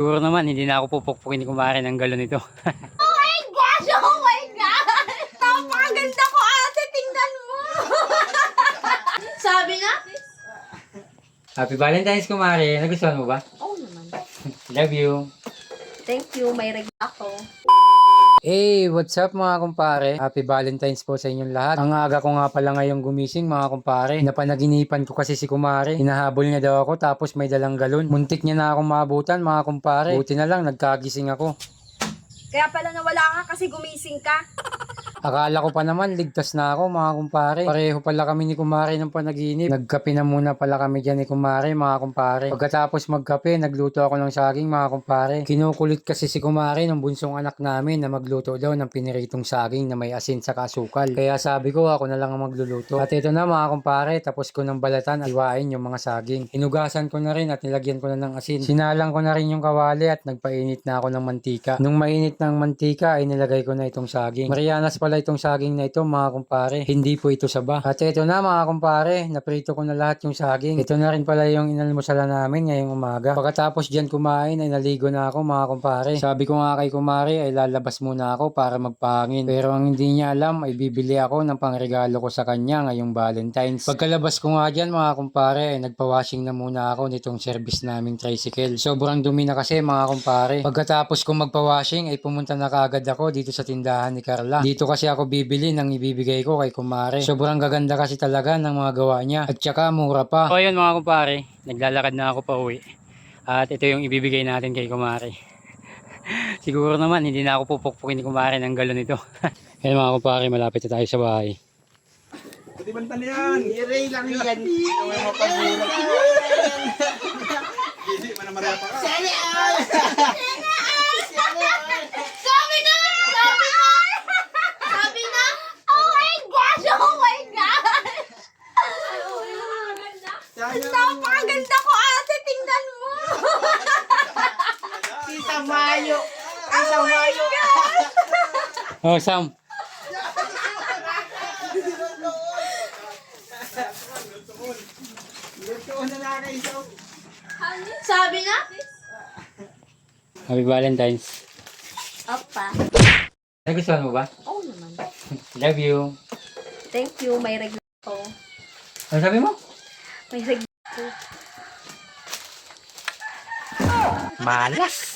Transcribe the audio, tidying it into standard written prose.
Siguro naman, hindi na ako pupukpukin ni kumare ng galon ito. Oh my gosh! Oh my God! Napakaganda ko, ate! Tingnan mo! Sabi na? Happy Valentine's, kumare. Nagustuhan mo ba? Oo naman. Love you. Thank you. May regalo ako. Hey, what's up mga kumpare? Happy Valentine's po sa inyong lahat. Ang aga ko nga pala ngayong gumising mga kumpare. Napanaginipan ko kasi si kumare. Hinahabol niya daw ako tapos may dalang galon. Muntik niya na akong maabutan mga kumpare. Buti na lang nagkagising ako. Kaya pala nawala ka kasi gumising ka. Akala ko pa naman ligtas na ako mga kumpare. Pareho pala kami ni kumare ng panaginip. Nagkape na muna pala kami dyan ni kumare mga kumpare. Pagkatapos magkape, nagluto ako ng saging mga kumpare. Kinukulit kasi si kumare ng bunsong anak namin na magluto daw ng piniritong saging na may asin sa kasukal. Kaya sabi ko ako na lang ang magluluto. At ito na mga kumpare, tapos ko ng balatan at iwain yung mga saging. Hinugasan ko na rin at nilagyan ko na ng asin. Sinalang ko na rin yung kawali at nagpainit na ako ng mantika. Nung mainit ng mantika ay nilagay ko na itong saging. Marianas pala itong saging na ito mga kumpare. Hindi po ito saba. At ito na mga kumpare, naprito ko na lahat yung saging. Ito na rin pala yung inalmusalan namin ngayong umaga. Pagkatapos dyan kumain ay naligo na ako mga kumpare. Sabi ko nga kay kumare ay lalabas muna ako para magpahangin. Pero ang hindi niya alam ay bibili ako ng pangregalo ko sa kanya ngayong Valentine's. Pagkalabas ko nga dyan mga kumpare ay nagpa-washing na muna ako nitong service naming tricycle. Sobrang dumi na kasi mga kumpare. Pagkatapos kong magpa-washing ay pumunta na kaagad ako dito sa tindahan ni Carla. Dito kasi ako bibili ng ibibigay ko kay kumare. Sobrang gaganda kasi talaga ng mga gawa niya. At saka mura pa. So ayun mga kumpare, naglalakad na ako pa uwi. At ito yung ibibigay natin kay kumare. Siguro naman hindi na ako pupukpukin ni kumare ng galon ito. Ayun mga kumpare, malapit na tayo sa bahay. Pati banta na yan. I-ray lang yan. Ano yung mapagbulat? Hindi, manamarya pa ka. Sana all! Sana all! Sabi na! Sabi na! Sabi na! Oh my gosh! Oh my God! Napakaganda ko, ate! Tingnan mo! Tita Mayo! Tita Mayo! Oh Sam, Luto na na kayo. Sabi na? Happy Valentine's. Opa. Nagustuhan mo ba? Oo naman. Love you. Thank you. May regalo ako. Ano sabi mo? May regalo ako. Malas.